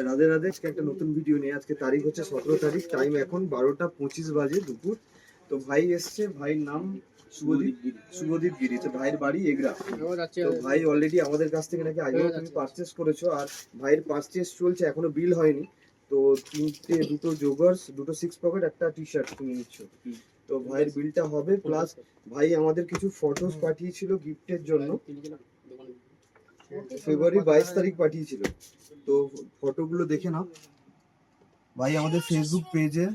রাধে রাধে, আজকে একটা নতুন ভিডিও নিয়ে। আজকে তারিখ হচ্ছে 17 তারিখ, টাইম এখন 12টা 25 বাজে দুপুর। তো ভাই এসছে, ভাইয়ের নাম শুভদীপ গিরি। তো ভাইয়ের বাড়ি এগরা। তো ভাই অলরেডি আমাদের কাছ থেকে নাকি আগেও তুমি পারচেস করেছো, আর ভাইয়ের পারচেস চলছে, এখনো বিল হয়নি। তো দুটো জোগার্স, দুটো 6 পকেট, একটা টি শার্ট তুমি নিচ্ছ। তো ভাইয়ের বিলটা হবে, প্লাস ভাই আমাদের কিছু ফটোস পাঠিয়েছিল গিফটের জন্য, ফেব্রুয়ারি 22 তারিখ পাঠিয়েছিল। তো ফটোগুলো দেখে নাও। ভাই আমাদের ফেসবুক পেজে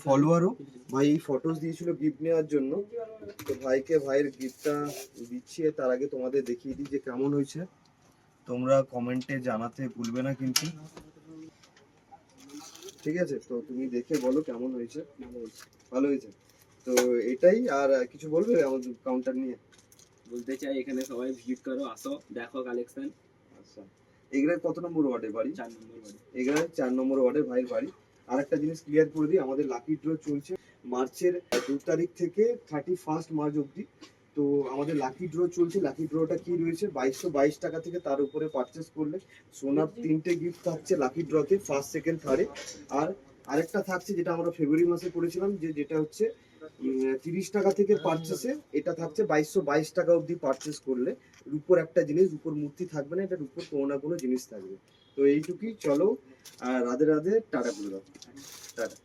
ফলোয়ারও। ভাই এই ফটোস দিয়েছিল গিফট নেওয়ার জন্য। তো ভাইকে ভাইয়ের গিফটটা দিচ্ছি, তার আগে তোমাদের দেখিয়ে দিই যে কেমন হয়েছে। তোমরা কমেন্টে জানাতে ভুলবে না কিন্তু, ঠিক আছে? তো তুমি দেখে বলো কেমন হয়েছে। ভালো হয়েছে তো এটাই। আর কিছু বলবে আমাদের কাউন্টার নিয়ে? বলতে চাই এখানে সবাই ভিজিট করো, আসো, দেখো কালেকশন। আচ্ছা, এগুলা কত নম্বর ওয়ার্ডে বাড়ি? 4 নম্বর বাড়ি। এগুলা 4 নম্বর ওয়ার্ডে ভাইয়ের বাড়ি। আর একটা জিনিস ক্লিয়ার করে দিই, আমাদের লাকি ড্র চলছে মার্চের 2 তারিখ থেকে 31 মার্চ অবধি। তো আমাদের লাকি ড্র চলছে। লাকি ড্রটা কি রয়েছে, 2222 টাকা থেকে তার উপরে পারচেস করলে সোনার 3টে গিফট থাকছে লাকি ড্রতে, ফার্স্ট সেকেন্ড থার্ডে। আর আরেকটা থাকছে যেটা আমরা ফেব্রুয়ারি মাসে করেছিলাম, যেটা হচ্ছে 30 টাকা থেকে পারচেসে, এটা থাকছে 2222 টাকা অবধি পারচেস করলে রূপোর একটা জিনিস, রূপোর মূর্তি থাকবে না, এটা রূপোর কোনো না কোনো জিনিস থাকবে। তো এইটুকুই, চলো রাধে রাধে, টাটা করে দাও, টাটা।